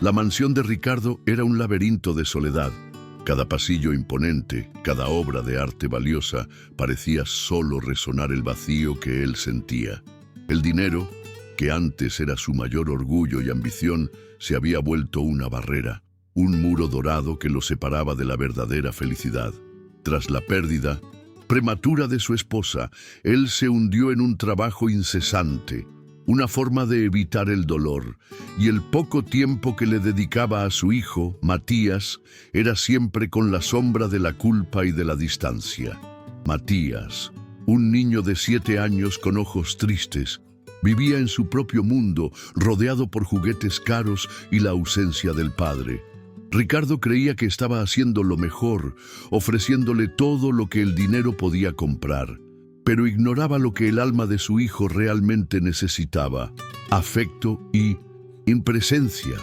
La mansión de Ricardo era un laberinto de soledad. Cada pasillo imponente, cada obra de arte valiosa, parecía solo resonar el vacío que él sentía. El dinero, que antes era su mayor orgullo y ambición, se había vuelto una barrera, un muro dorado que lo separaba de la verdadera felicidad. Tras la pérdida prematura de su esposa, él se hundió en un trabajo incesante, una forma de evitar el dolor, y el poco tiempo que le dedicaba a su hijo, Matías, era siempre con la sombra de la culpa y de la distancia. Matías, un niño de 7 años con ojos tristes, vivía en su propio mundo, rodeado por juguetes caros y la ausencia del padre. Ricardo creía que estaba haciendo lo mejor, ofreciéndole todo lo que el dinero podía comprar, pero ignoraba lo que el alma de su hijo realmente necesitaba: afecto y presencia.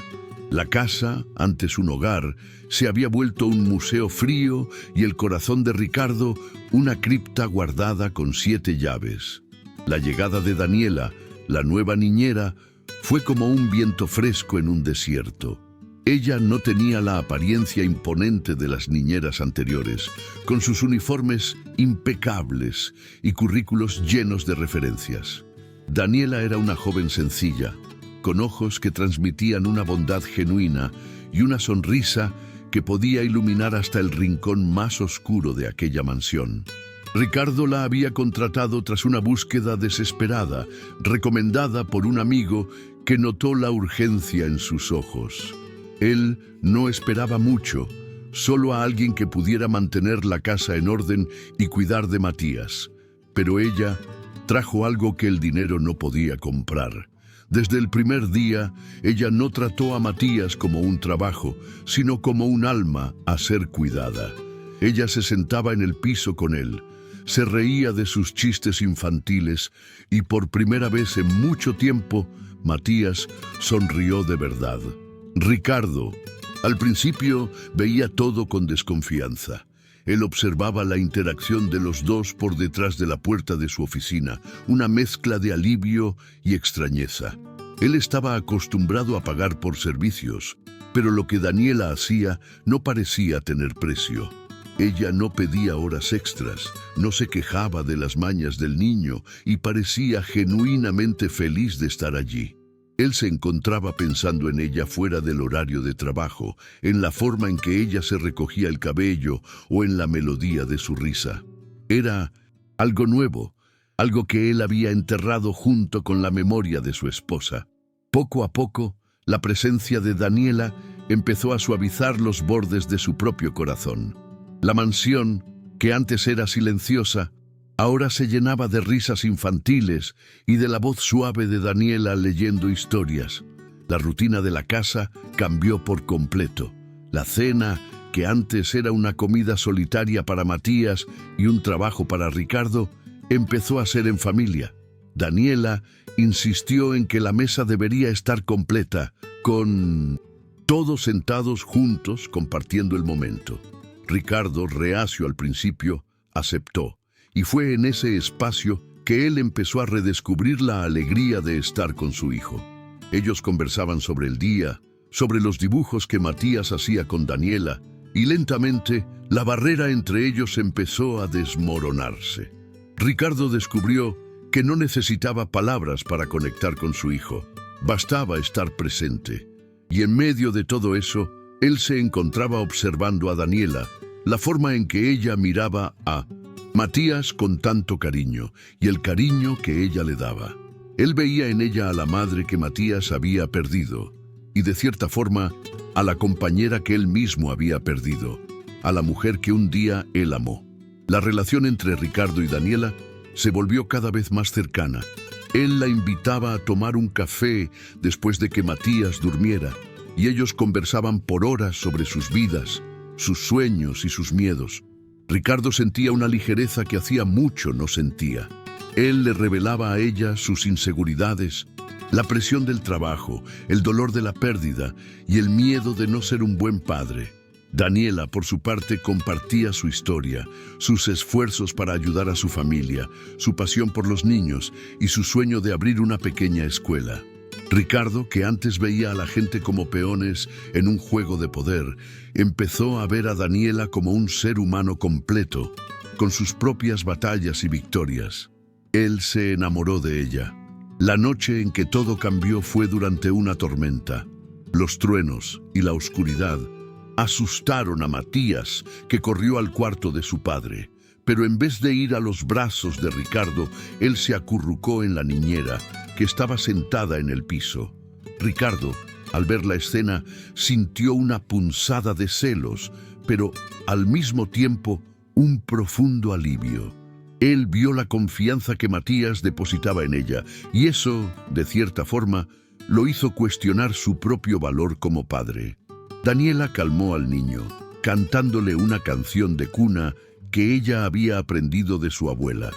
La casa, antes un hogar, se había vuelto un museo frío y el corazón de Ricardo una cripta guardada con 7 llaves. La llegada de Daniela, la nueva niñera, fue como un viento fresco en un desierto. Ella no tenía la apariencia imponente de las niñeras anteriores, con sus uniformes impecables y currículos llenos de referencias. Daniela era una joven sencilla, con ojos que transmitían una bondad genuina y una sonrisa que podía iluminar hasta el rincón más oscuro de aquella mansión. Ricardo la había contratado tras una búsqueda desesperada, recomendada por un amigo que notó la urgencia en sus ojos. Él no esperaba mucho, solo a alguien que pudiera mantener la casa en orden y cuidar de Matías. Pero ella trajo algo que el dinero no podía comprar. Desde el primer día, ella no trató a Matías como un trabajo, sino como un alma a ser cuidada. Ella se sentaba en el piso con él, se reía de sus chistes infantiles y por primera vez en mucho tiempo, Matías sonrió de verdad. Ricardo, al principio, veía todo con desconfianza. Él observaba la interacción de los dos por detrás de la puerta de su oficina, una mezcla de alivio y extrañeza. Él estaba acostumbrado a pagar por servicios, pero lo que Daniela hacía no parecía tener precio. Ella no pedía horas extras, no se quejaba de las mañas del niño y parecía genuinamente feliz de estar allí. Él se encontraba pensando en ella fuera del horario de trabajo, en la forma en que ella se recogía el cabello o en la melodía de su risa. Era algo nuevo, algo que él había enterrado junto con la memoria de su esposa. Poco a poco, la presencia de Daniela empezó a suavizar los bordes de su propio corazón. La mansión, que antes era silenciosa, ahora se llenaba de risas infantiles y de la voz suave de Daniela leyendo historias. La rutina de la casa cambió por completo. La cena, que antes era una comida solitaria para Matías y un trabajo para Ricardo, empezó a ser en familia. Daniela insistió en que la mesa debería estar completa, con todos sentados juntos compartiendo el momento. Ricardo, reacio al principio, aceptó. Y fue en ese espacio que él empezó a redescubrir la alegría de estar con su hijo. Ellos conversaban sobre el día, sobre los dibujos que Matías hacía con Daniela, y lentamente la barrera entre ellos empezó a desmoronarse. Ricardo descubrió que no necesitaba palabras para conectar con su hijo. Bastaba estar presente. Y en medio de todo eso, él se encontraba observando a Daniela, la forma en que ella miraba a Matías con tanto cariño y el cariño que ella le daba. Él veía en ella a la madre que Matías había perdido y, de cierta forma, a la compañera que él mismo había perdido, a la mujer que un día él amó. La relación entre Ricardo y Daniela se volvió cada vez más cercana. Él la invitaba a tomar un café después de que Matías durmiera y ellos conversaban por horas sobre sus vidas, sus sueños y sus miedos. Ricardo sentía una ligereza que hacía mucho no sentía. Él le revelaba a ella sus inseguridades, la presión del trabajo, el dolor de la pérdida y el miedo de no ser un buen padre. Daniela, por su parte, compartía su historia, sus esfuerzos para ayudar a su familia, su pasión por los niños y su sueño de abrir una pequeña escuela. Ricardo, que antes veía a la gente como peones en un juego de poder, empezó a ver a Daniela como un ser humano completo, con sus propias batallas y victorias. Él se enamoró de ella. La noche en que todo cambió fue durante una tormenta. Los truenos y la oscuridad asustaron a Matías, que corrió al cuarto de su padre. Pero en vez de ir a los brazos de Ricardo, él se acurrucó en la niñera, que estaba sentada en el piso. Ricardo, al ver la escena, sintió una punzada de celos, pero al mismo tiempo un profundo alivio. Él vio la confianza que Matías depositaba en ella, y eso, de cierta forma, lo hizo cuestionar su propio valor como padre. Daniela calmó al niño, cantándole una canción de cuna que ella había aprendido de su abuela.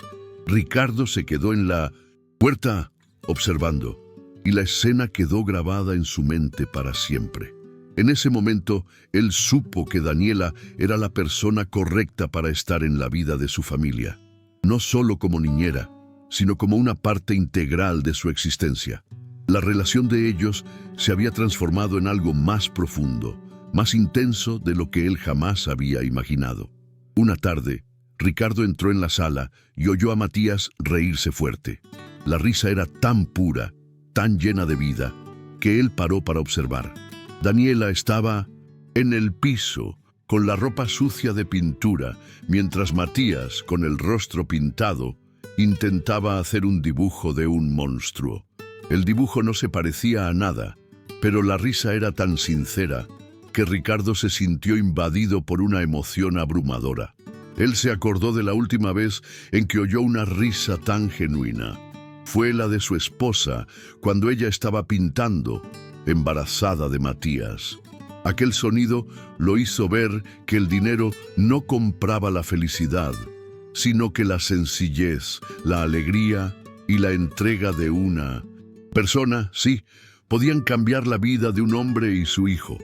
Ricardo se quedó en la puerta observando, y la escena quedó grabada en su mente para siempre. En ese momento, él supo que Daniela era la persona correcta para estar en la vida de su familia, no solo como niñera, sino como una parte integral de su existencia. La relación de ellos se había transformado en algo más profundo, más intenso de lo que él jamás había imaginado. Una tarde, Ricardo entró en la sala y oyó a Matías reírse fuerte. La risa era tan pura, tan llena de vida, que él paró para observar. Daniela estaba en el piso, con la ropa sucia de pintura, mientras Matías, con el rostro pintado, intentaba hacer un dibujo de un monstruo. El dibujo no se parecía a nada, pero la risa era tan sincera que Ricardo se sintió invadido por una emoción abrumadora. Él se acordó de la última vez en que oyó una risa tan genuina. Fue la de su esposa, cuando ella estaba pintando, embarazada de Matías. Aquel sonido lo hizo ver que el dinero no compraba la felicidad, sino que la sencillez, la alegría y la entrega de una persona, sí, podían cambiar la vida de un hombre y su hijo.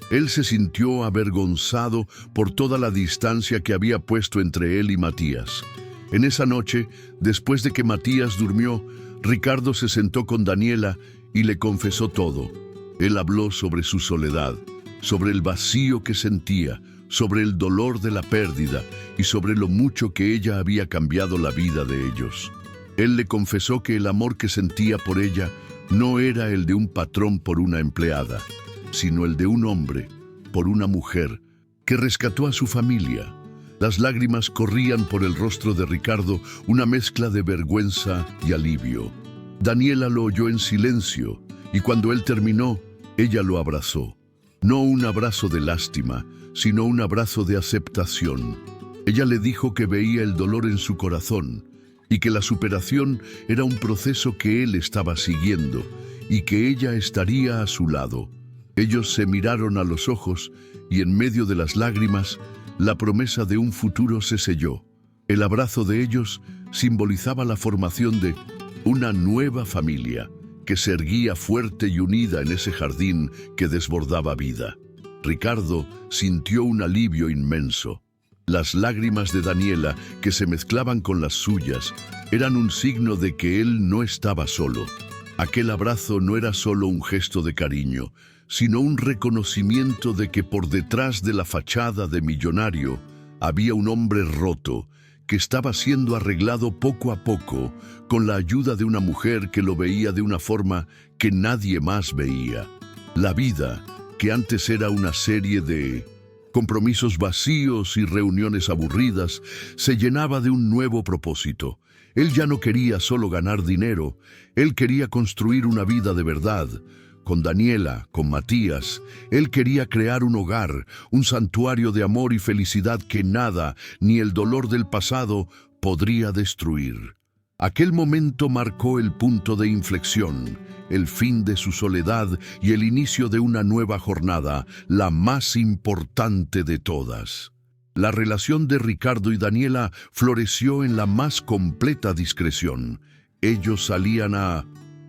Él se sintió avergonzado por toda la distancia que había puesto entre él y Matías. En esa noche, después de que Matías durmió, Ricardo se sentó con Daniela y le confesó todo. Él habló sobre su soledad, sobre el vacío que sentía, sobre el dolor de la pérdida y sobre lo mucho que ella había cambiado la vida de ellos. Él le confesó que el amor que sentía por ella no era el de un patrón por una empleada, sino el de un hombre por una mujer que rescató a su familia. Las lágrimas corrían por el rostro de Ricardo, una mezcla de vergüenza y alivio. Daniela lo oyó en silencio, y cuando él terminó, ella lo abrazó. No un abrazo de lástima, sino un abrazo de aceptación. Ella le dijo que veía el dolor en su corazón, y que la superación era un proceso que él estaba siguiendo, y que ella estaría a su lado. Ellos se miraron a los ojos, y en medio de las lágrimas, la promesa de un futuro se selló. El abrazo de ellos simbolizaba la formación de una nueva familia que se erguía fuerte y unida en ese jardín que desbordaba vida. Ricardo sintió un alivio inmenso. Las lágrimas de Daniela, que se mezclaban con las suyas, eran un signo de que él no estaba solo. Aquel abrazo no era solo un gesto de cariño, sino un reconocimiento de que por detrás de la fachada de millonario había un hombre roto que estaba siendo arreglado poco a poco con la ayuda de una mujer que lo veía de una forma que nadie más veía. La vida, que antes era una serie de compromisos vacíos y reuniones aburridas, se llenaba de un nuevo propósito. Él ya no quería solo ganar dinero, él quería construir una vida de verdad. Con Daniela, con Matías, él quería crear un hogar, un santuario de amor y felicidad que nada, ni el dolor del pasado, podría destruir. Aquel momento marcó el punto de inflexión, el fin de su soledad y el inicio de una nueva jornada, la más importante de todas. La relación de Ricardo y Daniela floreció en la más completa discreción. Ellos salían a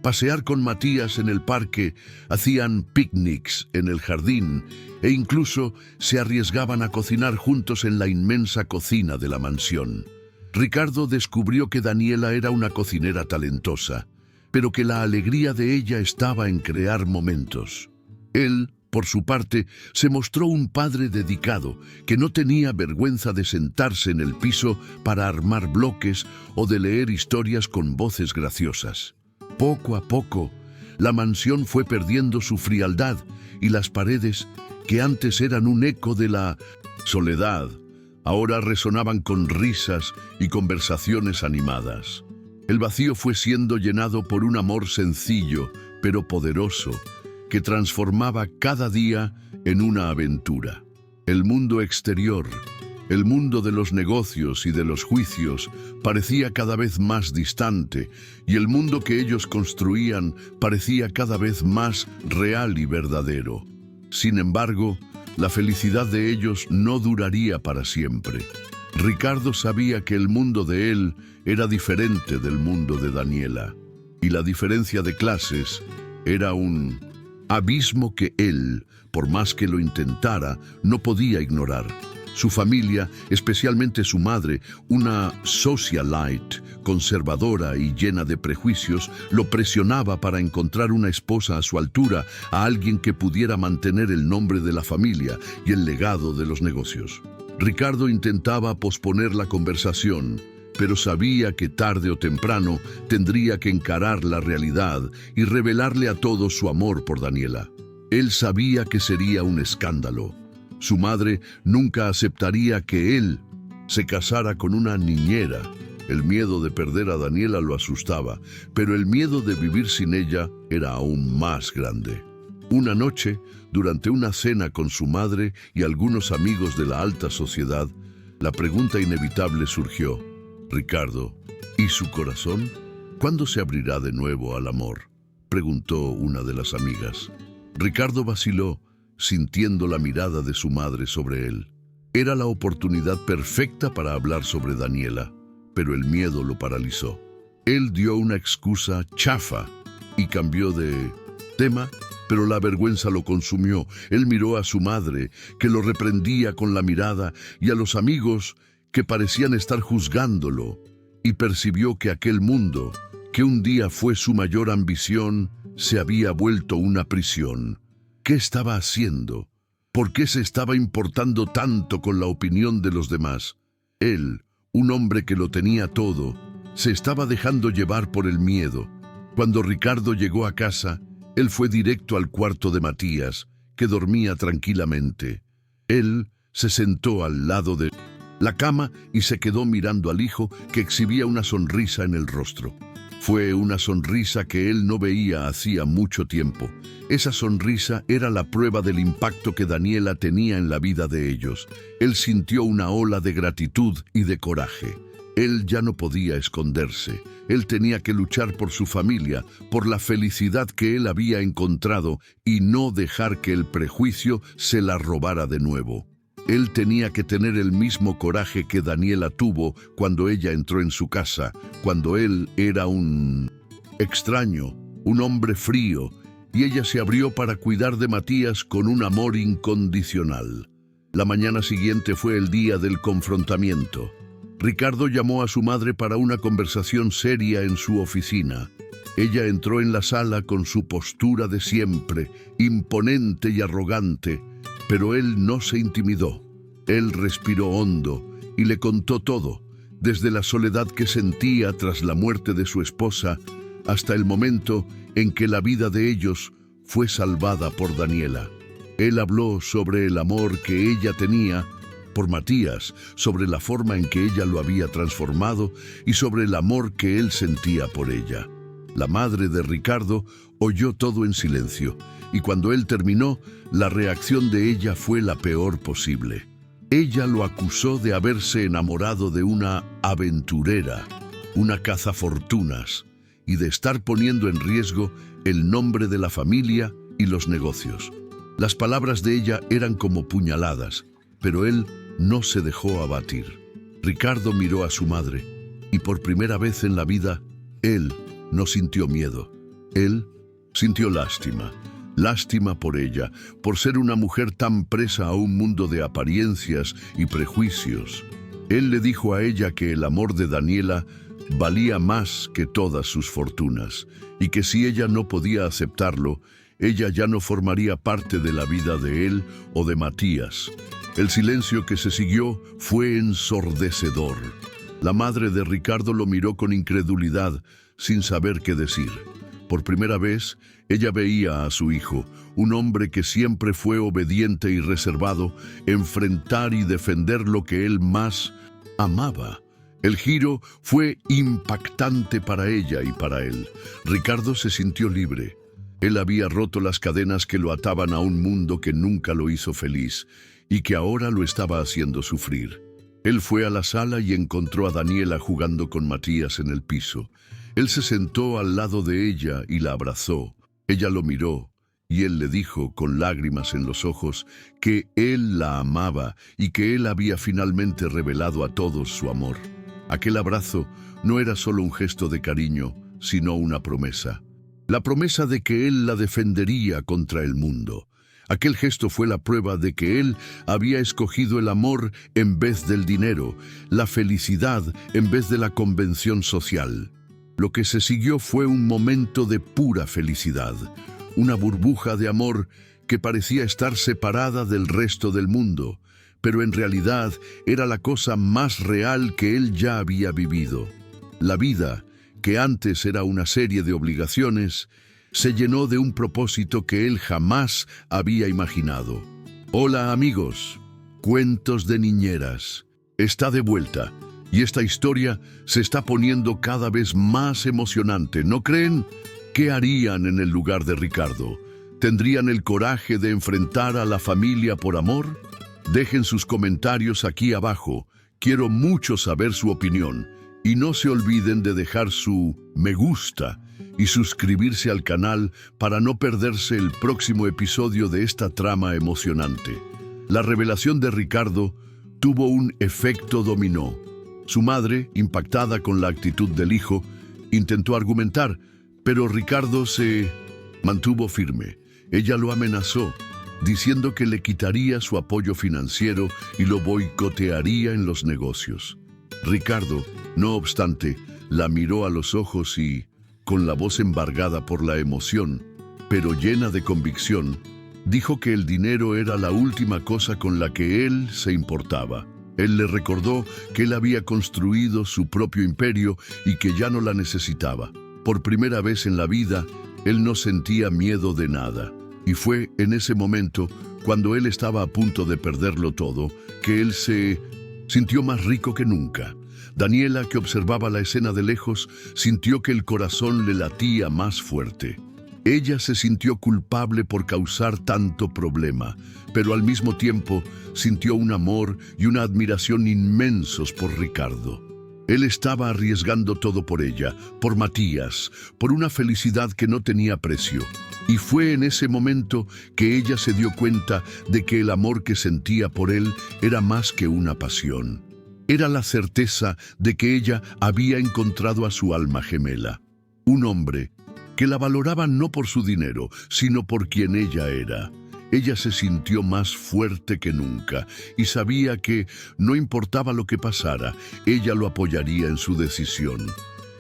pasear con Matías en el parque, hacían picnics en el jardín e incluso se arriesgaban a cocinar juntos en la inmensa cocina de la mansión. Ricardo descubrió que Daniela era una cocinera talentosa. pero que la alegría de ella estaba en crear momentos. Él, por su parte, se mostró un padre dedicado, que no tenía vergüenza de sentarse en el piso para armar bloques o de leer historias con voces graciosas. Poco a poco, la mansión fue perdiendo su frialdad y las paredes, que antes eran un eco de la soledad, ahora resonaban con risas y conversaciones animadas. El vacío fue siendo llenado por un amor sencillo, pero poderoso, que transformaba cada día en una aventura. El mundo exterior, el mundo de los negocios y de los juicios, parecía cada vez más distante, y el mundo que ellos construían parecía cada vez más real y verdadero. Sin embargo, la felicidad de ellos no duraría para siempre. Ricardo sabía que el mundo de él era diferente del mundo de Daniela, y la diferencia de clases era un abismo que él, por más que lo intentara, no podía ignorar. Su familia, especialmente su madre, una socialite, conservadora y llena de prejuicios, lo presionaba para encontrar una esposa a su altura, a alguien que pudiera mantener el nombre de la familia y el legado de los negocios. Ricardo intentaba posponer la conversación, pero sabía que tarde o temprano tendría que encarar la realidad y revelarle a todos su amor por Daniela. Él sabía que sería un escándalo. Su madre nunca aceptaría que él se casara con una niñera. El miedo de perder a Daniela lo asustaba, pero el miedo de vivir sin ella era aún más grande. Una noche, durante una cena con su madre y algunos amigos de la alta sociedad, la pregunta inevitable surgió: «Ricardo, ¿y su corazón? ¿Cuándo se abrirá de nuevo al amor?», preguntó una de las amigas. Ricardo vaciló, sintiendo la mirada de su madre sobre él. Era la oportunidad perfecta para hablar sobre Daniela, pero el miedo lo paralizó. Él dio una excusa chafa y cambió de tema, pero la vergüenza lo consumió. Él miró a su madre, que lo reprendía con la mirada, y a los amigos, que parecían estar juzgándolo, y percibió que aquel mundo, que un día fue su mayor ambición, se había vuelto una prisión. ¿Qué estaba haciendo? ¿Por qué se estaba importando tanto con la opinión de los demás? Él, un hombre que lo tenía todo, se estaba dejando llevar por el miedo. Cuando Ricardo llegó a casa, él fue directo al cuarto de Matías, que dormía tranquilamente. Él se sentó al lado de la cama y se quedó mirando al hijo, que exhibía una sonrisa en el rostro. Fue una sonrisa que él no veía hacía mucho tiempo. Esa sonrisa era la prueba del impacto que Daniela tenía en la vida de ellos. Él sintió una ola de gratitud y de coraje. Él ya no podía esconderse. Él tenía que luchar por su familia, por la felicidad que él había encontrado, y no dejar que el prejuicio se la robara de nuevo. Él tenía que tener el mismo coraje que Daniela tuvo cuando ella entró en su casa, cuando él era un extraño, un hombre frío, y ella se abrió para cuidar de Matías con un amor incondicional. La mañana siguiente fue el día del confrontamiento. Ricardo llamó a su madre para una conversación seria en su oficina. Ella entró en la sala con su postura de siempre, imponente y arrogante, pero él no se intimidó. Él respiró hondo y le contó todo, desde la soledad que sentía tras la muerte de su esposa hasta el momento en que la vida de ellos fue salvada por Daniela. Él habló sobre el amor que ella tenía por Matías, sobre la forma en que ella lo había transformado y sobre el amor que él sentía por ella. La madre de Ricardo oyó todo en silencio, y cuando él terminó, la reacción de ella fue la peor posible. Ella lo acusó de haberse enamorado de una aventurera, una cazafortunas, y de estar poniendo en riesgo el nombre de la familia y los negocios. Las palabras de ella eran como puñaladas, pero él no se dejó abatir. Ricardo miró a su madre, y por primera vez en la vida, él no sintió miedo. Él sintió lástima. Lástima por ella, por ser una mujer tan presa a un mundo de apariencias y prejuicios. Él le dijo a ella que el amor de Daniela valía más que todas sus fortunas, y que si ella no podía aceptarlo, ella ya no formaría parte de la vida de él o de Matías. El silencio que se siguió fue ensordecedor. La madre de Ricardo lo miró con incredulidad, sin saber qué decir. Por primera vez, ella veía a su hijo, un hombre que siempre fue obediente y reservado, enfrentar y defender lo que él más amaba. El giro fue impactante para ella y para él. Ricardo se sintió libre. Él había roto las cadenas que lo ataban a un mundo que nunca lo hizo feliz y que ahora lo estaba haciendo sufrir. Él fue a la sala y encontró a Daniela jugando con Matías en el piso. Él se sentó al lado de ella y la abrazó. Ella lo miró y él le dijo, con lágrimas en los ojos, que él la amaba y que él había finalmente revelado a todos su amor. Aquel abrazo no era solo un gesto de cariño, sino una promesa. La promesa de que él la defendería contra el mundo. Aquel gesto fue la prueba de que él había escogido el amor en vez del dinero, la felicidad en vez de la convención social. Lo que se siguió fue un momento de pura felicidad, una burbuja de amor que parecía estar separada del resto del mundo, pero en realidad era la cosa más real que él ya había vivido. La vida, que antes era una serie de obligaciones, se llenó de un propósito que él jamás había imaginado. Hola amigos, Cuentos de Niñeras. Está de vuelta y esta historia se está poniendo cada vez más emocionante, ¿no creen? ¿Qué harían en el lugar de Ricardo? ¿Tendrían el coraje de enfrentar a la familia por amor? Dejen sus comentarios aquí abajo. Quiero mucho saber su opinión. Y no se olviden de dejar su me gusta y suscribirse al canal para no perderse el próximo episodio de esta trama emocionante. La revelación de Ricardo tuvo un efecto dominó. Su madre, impactada con la actitud del hijo, intentó argumentar, pero Ricardo se mantuvo firme. Ella lo amenazó, diciendo que le quitaría su apoyo financiero y lo boicotearía en los negocios. Ricardo, no obstante, la miró a los ojos y, con la voz embargada por la emoción, pero llena de convicción, dijo que el dinero era la última cosa con la que él se importaba. Él le recordó que él había construido su propio imperio y que ya no la necesitaba. Por primera vez en la vida, él no sentía miedo de nada. Y fue en ese momento, cuando él estaba a punto de perderlo todo, que él se sintió más rico que nunca. Daniela, que observaba la escena de lejos, sintió que el corazón le latía más fuerte. Ella se sintió culpable por causar tanto problema, pero al mismo tiempo sintió un amor y una admiración inmensos por Ricardo. Él estaba arriesgando todo por ella, por Matías, por una felicidad que no tenía precio. Y fue en ese momento que ella se dio cuenta de que el amor que sentía por él era más que una pasión. Era la certeza de que ella había encontrado a su alma gemela. Un hombre que la valoraba no por su dinero, sino por quien ella era. Ella se sintió más fuerte que nunca y sabía que, no importaba lo que pasara, ella lo apoyaría en su decisión.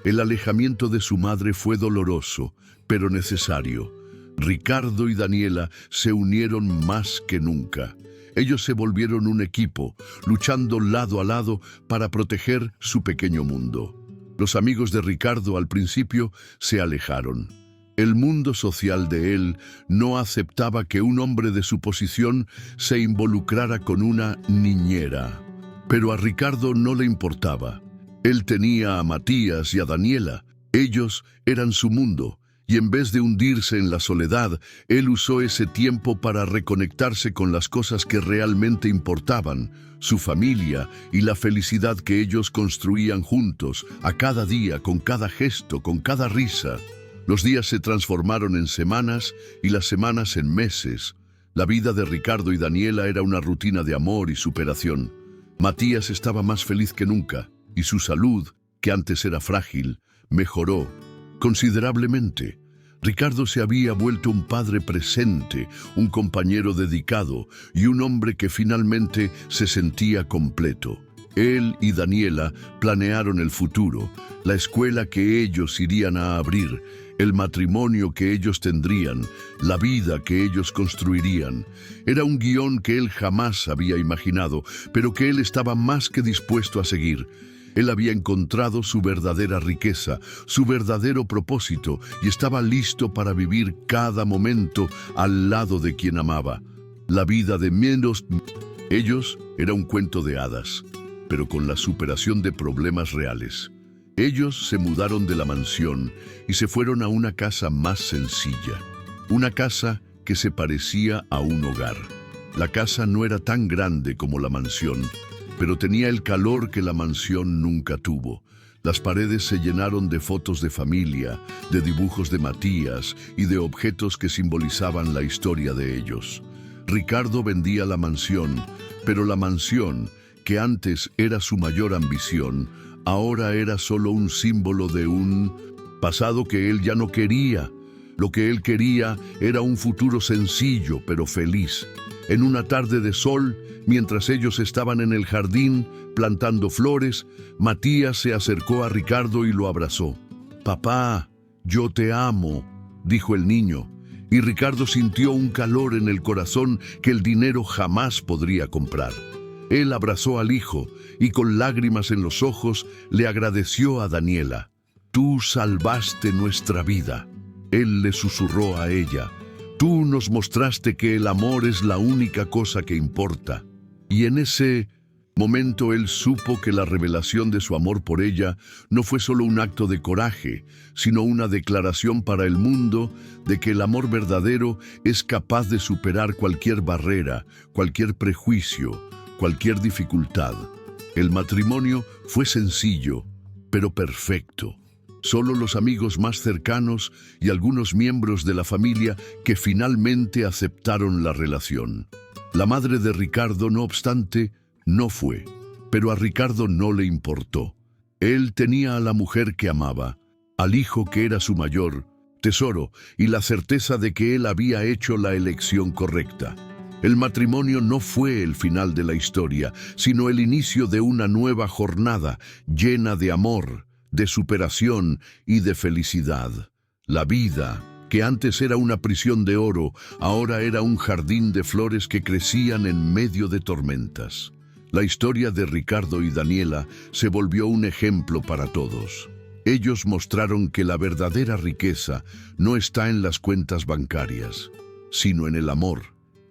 El alejamiento de su madre fue doloroso, pero necesario. Ricardo y Daniela se unieron más que nunca. Ellos se volvieron un equipo, luchando lado a lado para proteger su pequeño mundo. Los amigos de Ricardo al principio se alejaron. El mundo social de él no aceptaba que un hombre de su posición se involucrara con una niñera. Pero a Ricardo no le importaba. Él tenía a Matías y a Daniela. Ellos eran su mundo. Y en vez de hundirse en la soledad, él usó ese tiempo para reconectarse con las cosas que realmente importaban, su familia y la felicidad que ellos construían juntos, a cada día, con cada gesto, con cada risa. Los días se transformaron en semanas y las semanas en meses. La vida de Ricardo y Daniela era una rutina de amor y superación. Matías estaba más feliz que nunca y su salud, que antes era frágil, mejoró considerablemente. Ricardo se había vuelto un padre presente, un compañero dedicado y un hombre que finalmente se sentía completo. Él y Daniela planearon el futuro, la escuela que ellos irían a abrir, el matrimonio que ellos tendrían, la vida que ellos construirían. Era un guión que él jamás había imaginado, pero que él estaba más que dispuesto a seguir. Él había encontrado su verdadera riqueza, su verdadero propósito, y estaba listo para vivir cada momento al lado de quien amaba. La vida de menos... Ellos era un cuento de hadas, pero con la superación de problemas reales. Ellos se mudaron de la mansión y se fueron a una casa más sencilla, una casa que se parecía a un hogar. La casa no era tan grande como la mansión, pero tenía el calor que la mansión nunca tuvo. Las paredes se llenaron de fotos de familia, de dibujos de Matías y de objetos que simbolizaban la historia de ellos. Ricardo vendía la mansión, pero la mansión, que antes era su mayor ambición, ahora era solo un símbolo de un pasado que él ya no quería. Lo que él quería era un futuro sencillo pero feliz. En una tarde de sol, mientras ellos estaban en el jardín plantando flores, Matías se acercó a Ricardo y lo abrazó. «Papá, yo te amo», dijo el niño, y Ricardo sintió un calor en el corazón que el dinero jamás podría comprar. Él abrazó al hijo y con lágrimas en los ojos le agradeció a Daniela. «Tú salvaste nuestra vida», él le susurró a ella. «Tú nos mostraste que el amor es la única cosa que importa». Y en ese momento él supo que la revelación de su amor por ella no fue solo un acto de coraje, sino una declaración para el mundo de que el amor verdadero es capaz de superar cualquier barrera, cualquier prejuicio, cualquier dificultad. El matrimonio fue sencillo, pero perfecto. Solo los amigos más cercanos y algunos miembros de la familia que finalmente aceptaron la relación. La madre de Ricardo, no obstante, no fue, pero a Ricardo no le importó. Él tenía a la mujer que amaba, al hijo que era su mayor tesoro y la certeza de que él había hecho la elección correcta. El matrimonio no fue el final de la historia, sino el inicio de una nueva jornada llena de amor, de superación y de felicidad. La vida, que antes era una prisión de oro, ahora era un jardín de flores que crecían en medio de tormentas. La historia de Ricardo y Daniela se volvió un ejemplo para todos. Ellos mostraron que la verdadera riqueza no está en las cuentas bancarias, sino en el amor,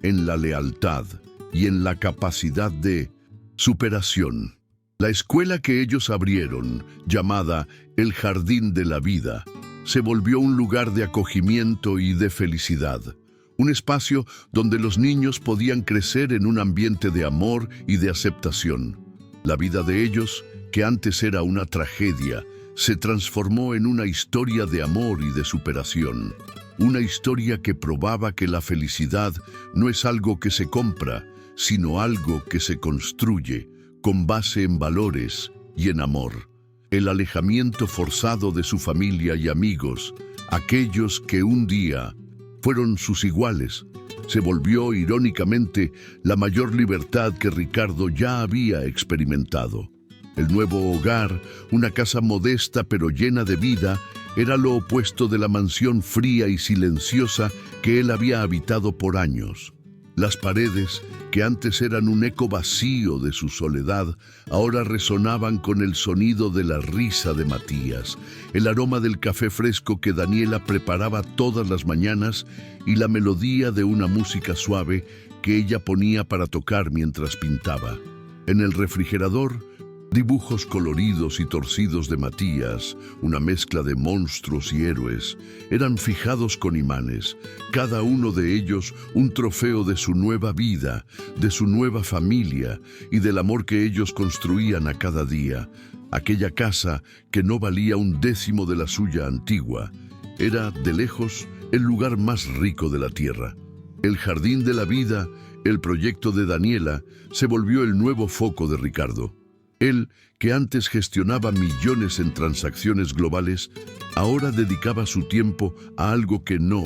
en la lealtad y en la capacidad de superación. La escuela que ellos abrieron, llamada El Jardín de la Vida, se volvió un lugar de acogimiento y de felicidad. Un espacio donde los niños podían crecer en un ambiente de amor y de aceptación. La vida de ellos, que antes era una tragedia, se transformó en una historia de amor y de superación. Una historia que probaba que la felicidad no es algo que se compra, sino algo que se construye, con base en valores y en amor. El alejamiento forzado de su familia y amigos, aquellos que un día fueron sus iguales, se volvió irónicamente la mayor libertad que Ricardo ya había experimentado. El nuevo hogar, una casa modesta pero llena de vida, era lo opuesto de la mansión fría y silenciosa que él había habitado por años. Las paredes, que antes eran un eco vacío de su soledad, ahora resonaban con el sonido de la risa de Matías, el aroma del café fresco que Daniela preparaba todas las mañanas y la melodía de una música suave que ella ponía para tocar mientras pintaba. En el refrigerador, dibujos coloridos y torcidos de Matías, una mezcla de monstruos y héroes, eran fijados con imanes, cada uno de ellos un trofeo de su nueva vida, de su nueva familia y del amor que ellos construían a cada día. Aquella casa, que no valía un décimo de la suya antigua, era, de lejos, el lugar más rico de la tierra. El jardín de la vida, el proyecto de Daniela, se volvió el nuevo foco de Ricardo. Él, que antes gestionaba millones en transacciones globales, ahora dedicaba su tiempo a algo que no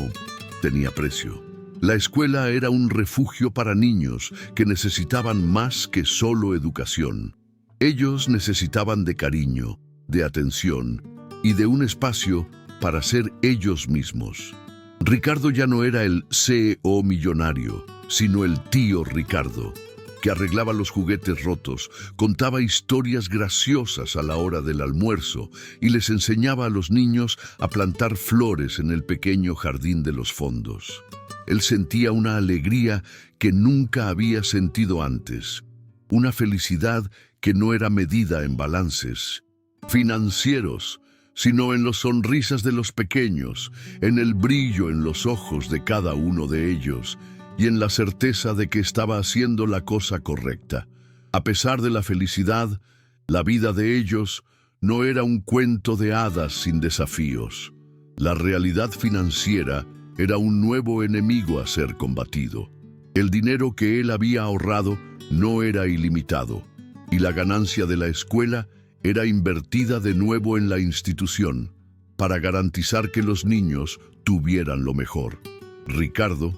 tenía precio. La escuela era un refugio para niños que necesitaban más que solo educación. Ellos necesitaban de cariño, de atención y de un espacio para ser ellos mismos. Ricardo ya no era el CEO millonario, sino el tío Ricardo, que arreglaba los juguetes rotos, contaba historias graciosas a la hora del almuerzo y les enseñaba a los niños a plantar flores en el pequeño jardín de los fondos. Él sentía una alegría que nunca había sentido antes, una felicidad que no era medida en balances financieros, sino en las sonrisas de los pequeños, en el brillo en los ojos de cada uno de ellos y en la certeza de que estaba haciendo la cosa correcta. A pesar de la felicidad, la vida de ellos no era un cuento de hadas sin desafíos. La realidad financiera era un nuevo enemigo a ser combatido. El dinero que él había ahorrado no era ilimitado, y la ganancia de la escuela era invertida de nuevo en la institución para garantizar que los niños tuvieran lo mejor. Ricardo,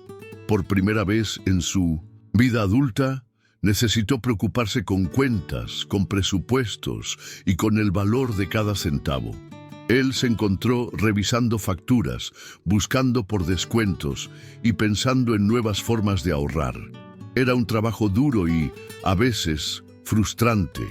por primera vez en su vida adulta, necesitó preocuparse con cuentas, con presupuestos y con el valor de cada centavo. Él se encontró revisando facturas, buscando por descuentos y pensando en nuevas formas de ahorrar. Era un trabajo duro y, a veces, frustrante,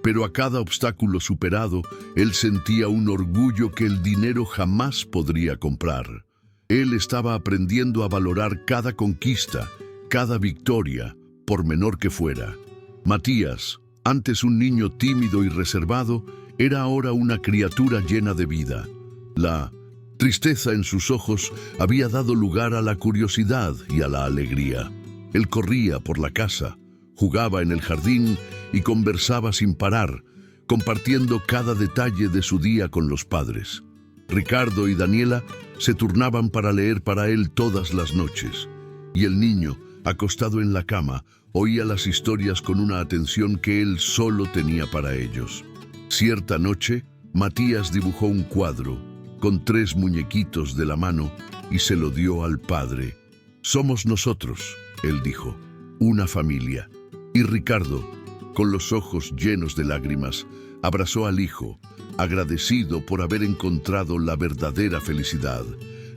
pero a cada obstáculo superado, él sentía un orgullo que el dinero jamás podría comprar. Él estaba aprendiendo a valorar cada conquista, cada victoria, por menor que fuera. Matías, antes un niño tímido y reservado, era ahora una criatura llena de vida. La tristeza en sus ojos había dado lugar a la curiosidad y a la alegría. Él corría por la casa, jugaba en el jardín y conversaba sin parar, compartiendo cada detalle de su día con los padres. Ricardo y Daniela se turnaban para leer para él todas las noches, y el niño, acostado en la cama, oía las historias con una atención que él solo tenía para ellos. Cierta noche, Matías dibujó un cuadro con 3 muñequitos de la mano y se lo dio al padre. «Somos nosotros», él dijo, «una familia». Y Ricardo, con los ojos llenos de lágrimas, abrazó al hijo, agradecido por haber encontrado la verdadera felicidad,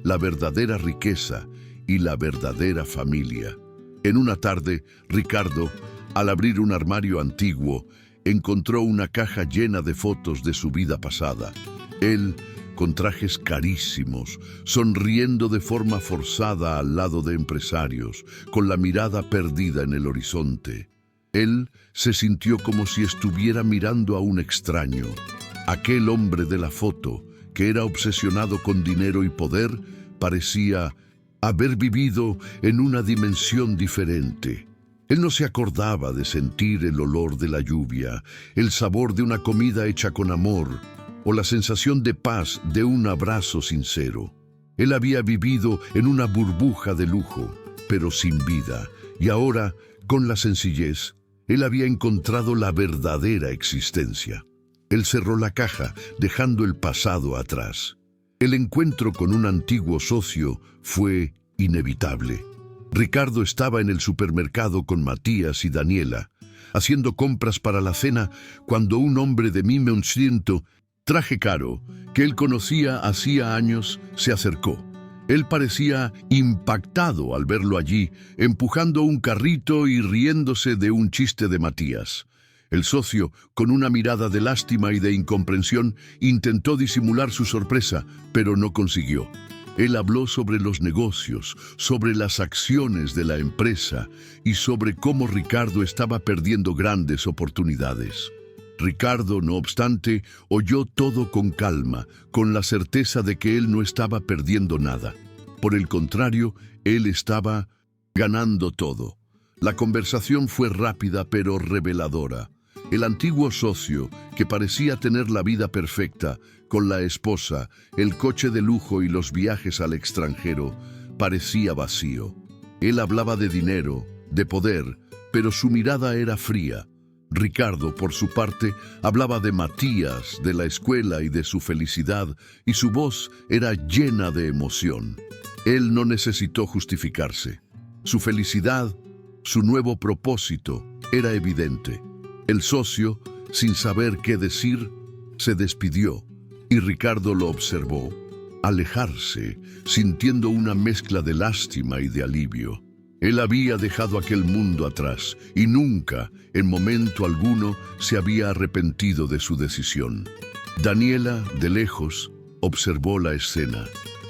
la verdadera riqueza y la verdadera familia. En una tarde, Ricardo, al abrir un armario antiguo, encontró una caja llena de fotos de su vida pasada. Él, con trajes carísimos, sonriendo de forma forzada al lado de empresarios, con la mirada perdida en el horizonte. Él se sintió como si estuviera mirando a un extraño. Aquel hombre de la foto, que era obsesionado con dinero y poder, parecía haber vivido en una dimensión diferente. Él no se acordaba de sentir el olor de la lluvia, el sabor de una comida hecha con amor, o la sensación de paz de un abrazo sincero. Él había vivido en una burbuja de lujo, pero sin vida, y ahora, con la sencillez, él había encontrado la verdadera existencia. Él cerró la caja, dejando el pasado atrás. El encuentro con un antiguo socio fue inevitable. Ricardo estaba en el supermercado con Matías y Daniela, haciendo compras para la cena, cuando un hombre de 1900, traje caro, que él conocía hacía años, se acercó. Él parecía impactado al verlo allí, empujando un carrito y riéndose de un chiste de Matías. El socio, con una mirada de lástima y de incomprensión, intentó disimular su sorpresa, pero no consiguió. Él habló sobre los negocios, sobre las acciones de la empresa y sobre cómo Ricardo estaba perdiendo grandes oportunidades. Ricardo, no obstante, oyó todo con calma, con la certeza de que él no estaba perdiendo nada. Por el contrario, él estaba ganando todo. La conversación fue rápida pero reveladora. El antiguo socio, que parecía tener la vida perfecta, con la esposa, el coche de lujo y los viajes al extranjero, parecía vacío. Él hablaba de dinero, de poder, pero su mirada era fría. Ricardo, por su parte, hablaba de Matías, de la escuela y de su felicidad, y su voz era llena de emoción. Él no necesitó justificarse. Su felicidad, su nuevo propósito, era evidente. El socio, Sin saber qué decir, se despidió y Ricardo lo observó, alejarse, sintiendo una mezcla de lástima y de alivio. Él había dejado aquel mundo atrás y nunca, en momento alguno, se había arrepentido de su decisión. Daniela, de lejos, observó la escena,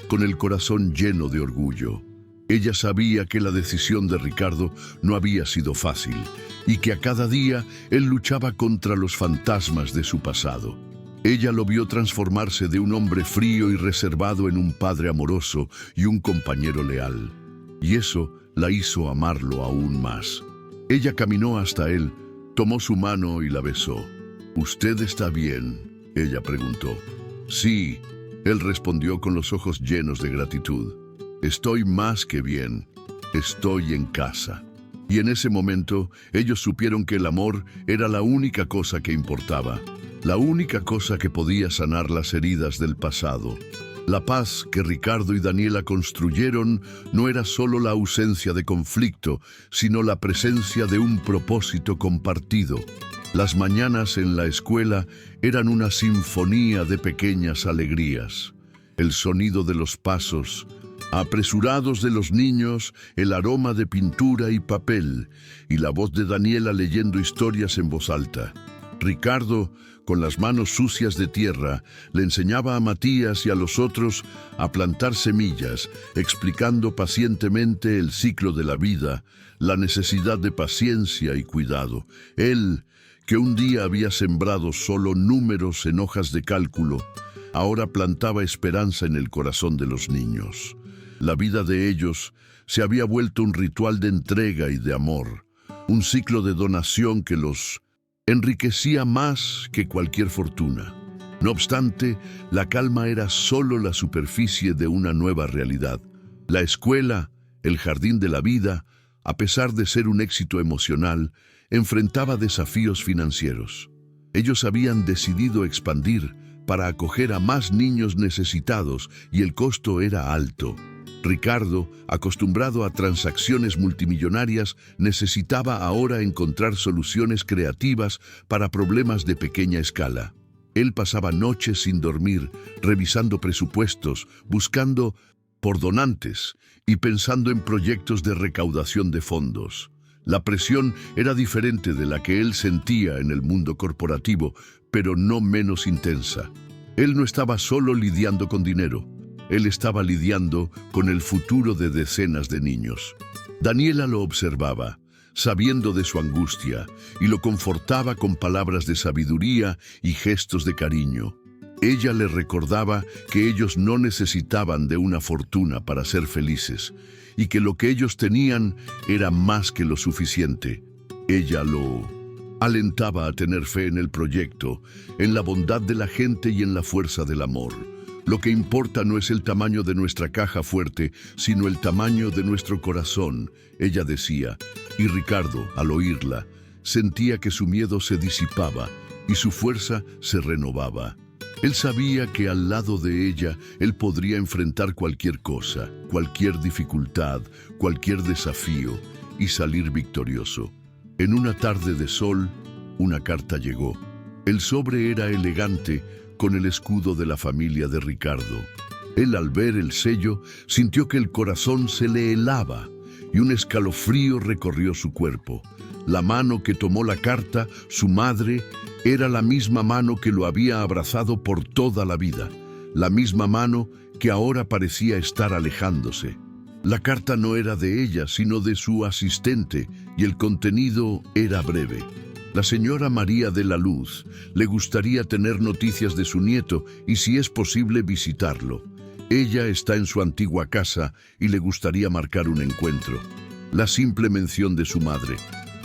con el corazón lleno de orgullo. Ella sabía que la decisión de Ricardo no había sido fácil y que a cada día él luchaba contra los fantasmas de su pasado. Ella lo vio transformarse de un hombre frío y reservado en un padre amoroso y un compañero leal. Y eso la hizo amarlo aún más. Ella caminó hasta él, tomó su mano y la besó. «¿Usted está bien?», ella preguntó. «Sí», él respondió con los ojos llenos de gratitud. «Estoy más que bien. Estoy en casa». Y en ese momento, ellos supieron que el amor era la única cosa que importaba, la única cosa que podía sanar las heridas del pasado. La paz que Ricardo y Daniela construyeron no era solo la ausencia de conflicto, sino la presencia de un propósito compartido. Las mañanas en la escuela eran una sinfonía de pequeñas alegrías. El sonido de los pasos apresurados de los niños, el aroma de pintura y papel, y la voz de Daniela leyendo historias en voz alta. Ricardo, con las manos sucias de tierra, le enseñaba a Matías y a los otros a plantar semillas, explicando pacientemente el ciclo de la vida, la necesidad de paciencia y cuidado. Él, que un día había sembrado solo números en hojas de cálculo, ahora plantaba esperanza en el corazón de los niños. La vida de ellos se había vuelto un ritual de entrega y de amor, un ciclo de donación que los enriquecía más que cualquier fortuna. No obstante, la calma era solo la superficie de una nueva realidad. La escuela, el jardín de la vida, a pesar de ser un éxito emocional, enfrentaba desafíos financieros. Ellos habían decidido expandir para acoger a más niños necesitados y el costo era alto. Ricardo, acostumbrado a transacciones multimillonarias, necesitaba ahora encontrar soluciones creativas para problemas de pequeña escala. Él pasaba noches sin dormir, revisando presupuestos, buscando por donantes y pensando en proyectos de recaudación de fondos. La presión era diferente de la que él sentía en el mundo corporativo, pero no menos intensa. Él no estaba solo lidiando con dinero. Él estaba lidiando con el futuro de decenas de niños. Daniela lo observaba, sabiendo de su angustia, y lo confortaba con palabras de sabiduría y gestos de cariño. Ella le recordaba que ellos no necesitaban de una fortuna para ser felices, y que lo que ellos tenían era más que lo suficiente. Ella lo alentaba a tener fe en el proyecto, en la bondad de la gente y en la fuerza del amor. Lo que importa no es el tamaño de nuestra caja fuerte, sino el tamaño de nuestro corazón, ella decía, y Ricardo, al oírla, sentía que su miedo se disipaba y su fuerza se renovaba. Él sabía que al lado de ella, él podría enfrentar cualquier cosa, cualquier dificultad, cualquier desafío, y salir victorioso. En una tarde de sol, una carta llegó. El sobre era elegante, con el escudo de la familia de Ricardo. Él, al ver el sello, sintió que el corazón se le helaba y un escalofrío recorrió su cuerpo. La mano que tomó la carta, su madre, era la misma mano que lo había abrazado por toda la vida, la misma mano que ahora parecía estar alejándose. La carta no era de ella, sino de su asistente, y el contenido era breve. La señora María de la Luz le gustaría tener noticias de su nieto y, si es posible, visitarlo. Ella está en su antigua casa y le gustaría marcar un encuentro. La simple mención de su madre,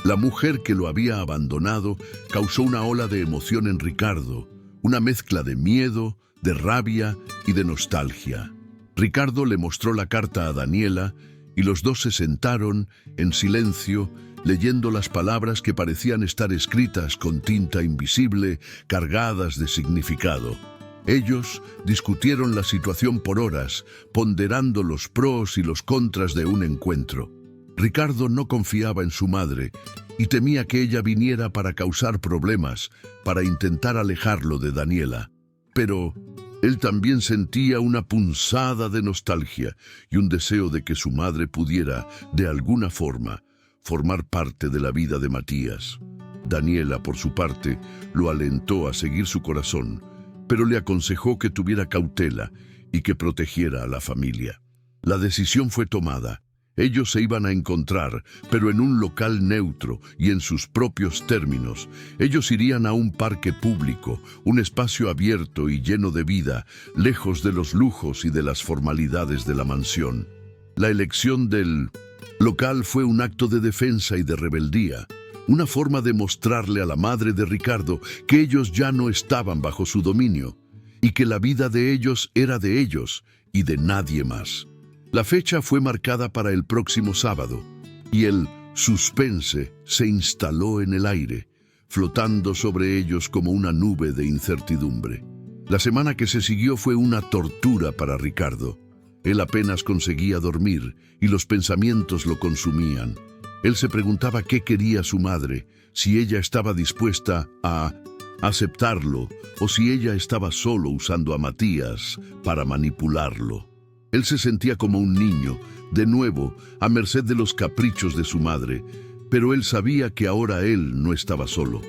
la mujer que lo había abandonado, causó una ola de emoción en Ricardo, una mezcla de miedo, de rabia y de nostalgia. Ricardo le mostró la carta a Daniela y los dos se sentaron en silencio, leyendo las palabras que parecían estar escritas con tinta invisible, cargadas de significado. Ellos discutieron la situación por horas, ponderando los pros y los contras de un encuentro. Ricardo no confiaba en su madre y temía que ella viniera para causar problemas, para intentar alejarlo de Daniela. Pero él también sentía una punzada de nostalgia y un deseo de que su madre pudiera, de alguna forma, formar parte de la vida de Matías. Daniela, por su parte, lo alentó a seguir su corazón, pero le aconsejó que tuviera cautela y que protegiera a la familia. La decisión fue tomada. Ellos se iban a encontrar, pero en un local neutro y en sus propios términos. Ellos irían a un parque público, un espacio abierto y lleno de vida, lejos de los lujos y de las formalidades de la mansión. La elección del local fue un acto de defensa y de rebeldía, una forma de mostrarle a la madre de Ricardo que ellos ya no estaban bajo su dominio y que la vida de ellos era de ellos y de nadie más. La fecha fue marcada para el próximo sábado, y el suspense se instaló en el aire, flotando sobre ellos como una nube de incertidumbre. La semana que se siguió fue una tortura para Ricardo. Él apenas conseguía dormir, y los pensamientos lo consumían. Él se preguntaba qué quería su madre, si ella estaba dispuesta a aceptarlo, o si ella estaba solo usando a Matías para manipularlo. Él se sentía como un niño, de nuevo, a merced de los caprichos de su madre, pero él sabía que ahora él no estaba solo.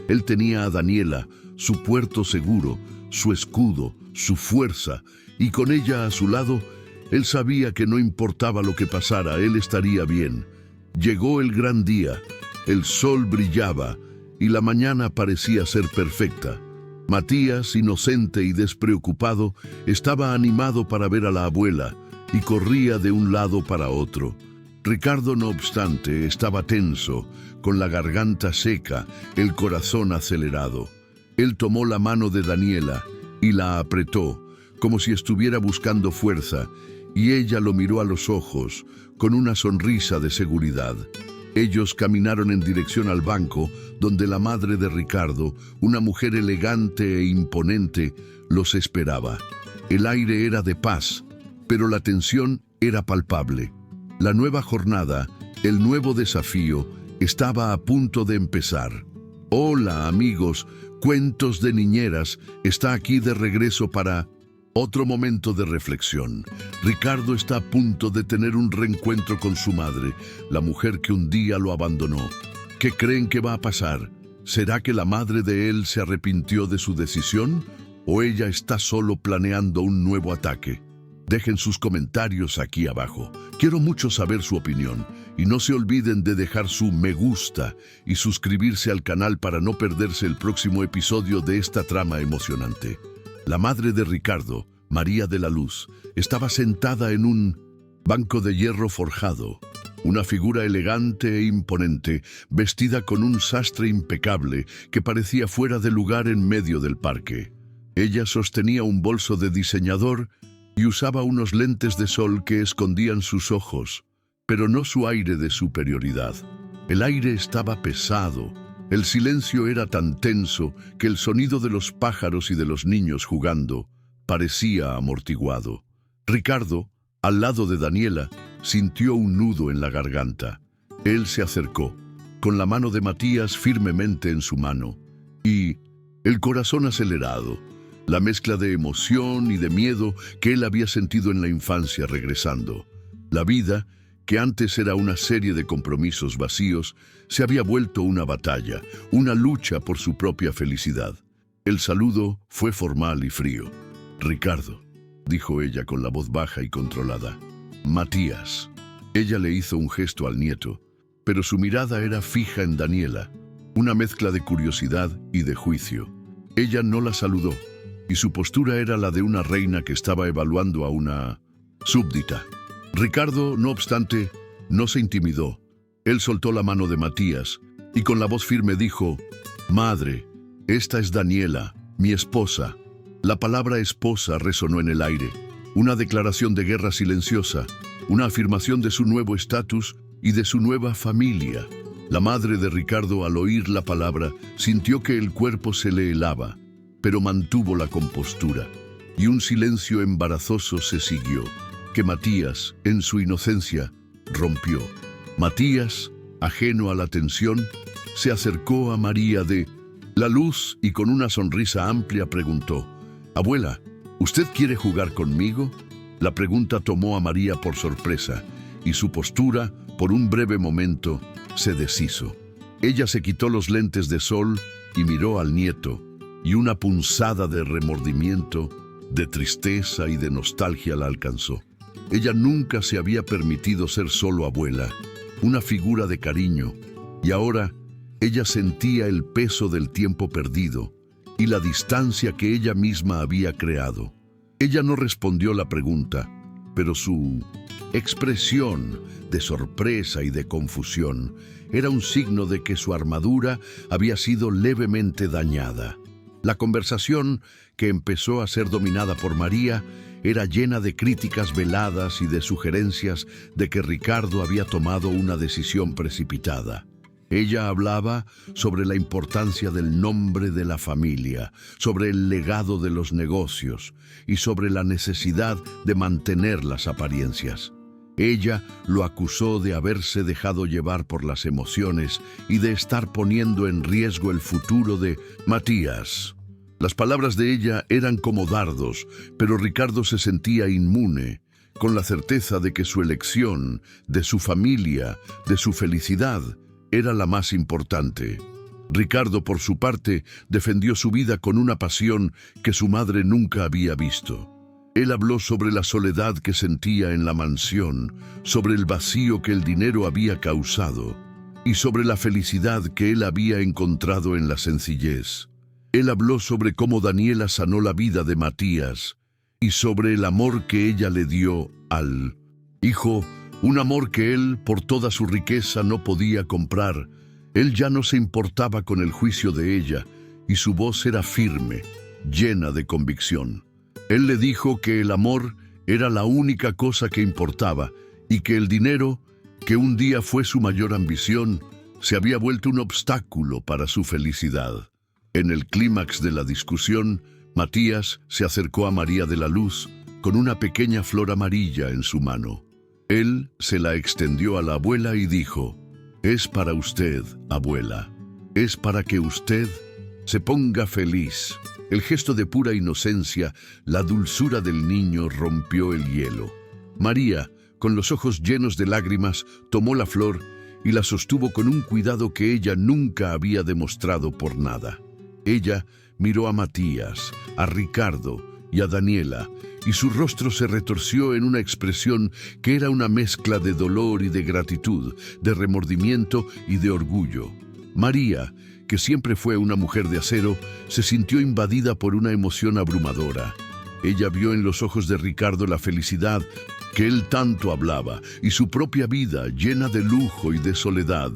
Él tenía a Daniela, su puerto seguro, su escudo, su fuerza, y con ella a su lado, él sabía que no importaba lo que pasara, él estaría bien. Llegó el gran día, el sol brillaba, y la mañana parecía ser perfecta. Matías, inocente y despreocupado, estaba animado para ver a la abuela y corría de un lado para otro. Ricardo, no obstante, estaba tenso, con la garganta seca, el corazón acelerado. Él tomó la mano de Daniela y la apretó, como si estuviera buscando fuerza, y ella lo miró a los ojos, con una sonrisa de seguridad. Ellos caminaron en dirección al banco, donde la madre de Ricardo, una mujer elegante e imponente, los esperaba. El aire era de paz, pero la tensión era palpable. La nueva jornada, el nuevo desafío, estaba a punto de empezar. Hola, amigos, Cuentos de Niñeras está aquí de regreso para otro momento de reflexión. Ricardo está a punto de tener un reencuentro con su madre, la mujer que un día lo abandonó. ¿Qué creen que va a pasar? ¿Será que la madre de él se arrepintió de su decisión? ¿O ella está solo planeando un nuevo ataque? Dejen sus comentarios aquí abajo. Quiero mucho saber su opinión. Y no se olviden de dejar su me gusta y suscribirse al canal para no perderse el próximo episodio de esta trama emocionante. La madre de Ricardo, María de la Luz, estaba sentada en un banco de hierro forjado, una figura elegante e imponente, vestida con un sastre impecable que parecía fuera de lugar en medio del parque. Ella sostenía un bolso de diseñador y usaba unos lentes de sol que escondían sus ojos, pero no su aire de superioridad. El aire estaba pesado. El silencio era tan tenso que el sonido de los pájaros y de los niños jugando parecía amortiguado. Ricardo, al lado de Daniela, sintió un nudo en la garganta. Él se acercó, con la mano de Matías firmemente en su mano, y el corazón acelerado, la mezcla de emoción y de miedo que él había sentido en la infancia regresando. La vida, que antes era una serie de compromisos vacíos, se había vuelto una batalla, una lucha por su propia felicidad. El saludo fue formal y frío. «Ricardo», dijo ella con la voz baja y controlada. «Matías». Ella le hizo un gesto al nieto, pero su mirada era fija en Daniela, una mezcla de curiosidad y de juicio. Ella no la saludó, y su postura era la de una reina que estaba evaluando a una súbdita. Ricardo, no obstante, no se intimidó. Él soltó la mano de Matías y con la voz firme dijo: «Madre, esta es Daniela, mi esposa». La palabra esposa resonó en el aire, una declaración de guerra silenciosa, una afirmación de su nuevo estatus y de su nueva familia. La madre de Ricardo, al oír la palabra, sintió que el cuerpo se le helaba, pero mantuvo la compostura, y un silencio embarazoso se siguió, que Matías, en su inocencia, rompió. «Matías», ajeno a la tensión, se acercó a María de la Luz y con una sonrisa amplia preguntó: «Abuela, ¿usted quiere jugar conmigo?». La pregunta tomó a María por sorpresa y su postura, por un breve momento, se deshizo. Ella se quitó los lentes de sol y miró al nieto, y una punzada de remordimiento, de tristeza y de nostalgia la alcanzó. Ella nunca se había permitido ser solo abuela, una figura de cariño, y ahora ella sentía el peso del tiempo perdido y la distancia que ella misma había creado. Ella no respondió la pregunta, pero su expresión de sorpresa y de confusión era un signo de que su armadura había sido levemente dañada. La conversación, que empezó a ser dominada por María, era llena de críticas veladas y de sugerencias de que Ricardo había tomado una decisión precipitada. Ella hablaba sobre la importancia del nombre de la familia, sobre el legado de los negocios y sobre la necesidad de mantener las apariencias. Ella lo acusó de haberse dejado llevar por las emociones y de estar poniendo en riesgo el futuro de Matías. Las palabras de ella eran como dardos, pero Ricardo se sentía inmune, con la certeza de que su elección, de su familia, de su felicidad, era la más importante. Ricardo, por su parte, defendió su vida con una pasión que su madre nunca había visto. Él habló sobre la soledad que sentía en la mansión, sobre el vacío que el dinero había causado y sobre la felicidad que él había encontrado en la sencillez. Él habló sobre cómo Daniela sanó la vida de Matías y sobre el amor que ella le dio al hijo, un amor que él, por toda su riqueza, no podía comprar. Él ya no se importaba con el juicio de ella y su voz era firme, llena de convicción. Él le dijo que el amor era la única cosa que importaba y que el dinero, que un día fue su mayor ambición, se había vuelto un obstáculo para su felicidad. En el clímax de la discusión, Matías se acercó a María de la Luz con una pequeña flor amarilla en su mano. Él se la extendió a la abuela y dijo: «Es para usted, abuela. Es para que usted se ponga feliz». El gesto de pura inocencia, la dulzura del niño rompió el hielo. María, con los ojos llenos de lágrimas, tomó la flor y la sostuvo con un cuidado que ella nunca había demostrado por nada. Ella miró a Matías, a Ricardo y a Daniela, y su rostro se retorció en una expresión que era una mezcla de dolor y de gratitud, de remordimiento y de orgullo. María, que siempre fue una mujer de acero, se sintió invadida por una emoción abrumadora. Ella vio en los ojos de Ricardo la felicidad que él tanto hablaba, y su propia vida, llena de lujo y de soledad,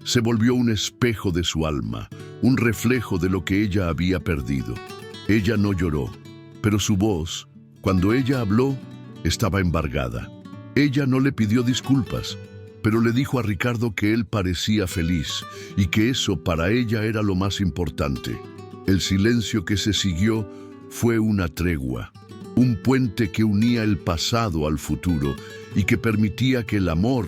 se volvió un espejo de su alma, un reflejo de lo que ella había perdido. Ella no lloró, pero su voz, cuando ella habló, estaba embargada. Ella no le pidió disculpas, pero le dijo a Ricardo que él parecía feliz y que eso para ella era lo más importante. El silencio que se siguió fue una tregua, un puente que unía el pasado al futuro y que permitía que el amor,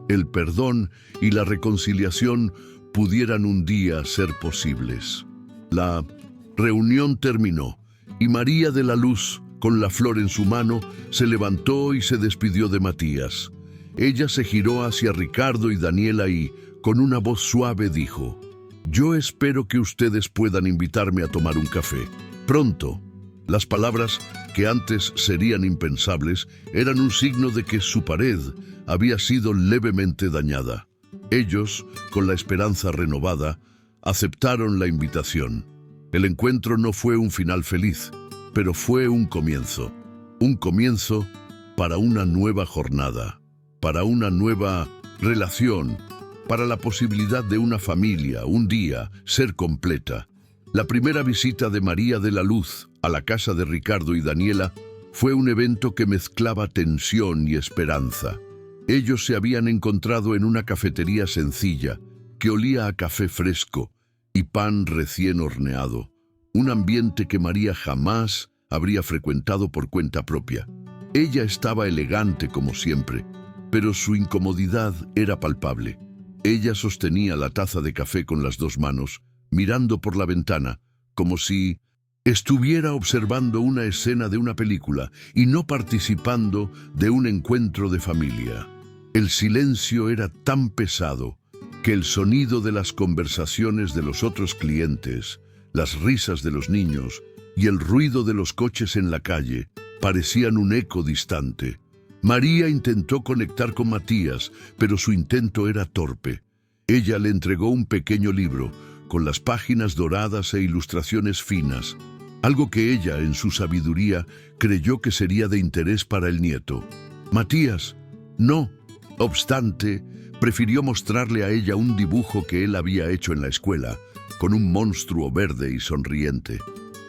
el perdón y la reconciliación pudieran un día ser posibles. La reunión terminó y María de la Luz, con la flor en su mano, se levantó y se despidió de Matías. Ella se giró hacia Ricardo y Daniela y, con una voz suave, dijo: «Yo espero que ustedes puedan invitarme a tomar un café. Pronto». Las palabras, que antes serían impensables, eran un signo de que su pared había sido levemente dañada. Ellos, con la esperanza renovada, aceptaron la invitación. El encuentro no fue un final feliz, pero fue un comienzo para una nueva jornada, para una nueva relación, para la posibilidad de una familia, un día, ser completa. La primera visita de María de la Luz a la casa de Ricardo y Daniela fue un evento que mezclaba tensión y esperanza. Ellos se habían encontrado en una cafetería sencilla, que olía a café fresco y pan recién horneado, un ambiente que María jamás habría frecuentado por cuenta propia. Ella estaba elegante como siempre, pero su incomodidad era palpable. Ella sostenía la taza de café con las dos manos, mirando por la ventana, como si estuviera observando una escena de una película y no participando de un encuentro de familia. El silencio era tan pesado que el sonido de las conversaciones de los otros clientes, las risas de los niños y el ruido de los coches en la calle parecían un eco distante. María intentó conectar con Matías, pero su intento era torpe. Ella le entregó un pequeño libro, con las páginas doradas e ilustraciones finas, algo que ella, en su sabiduría, creyó que sería de interés para el nieto. Matías, no obstante, prefirió mostrarle a ella un dibujo que él había hecho en la escuela, con un monstruo verde y sonriente.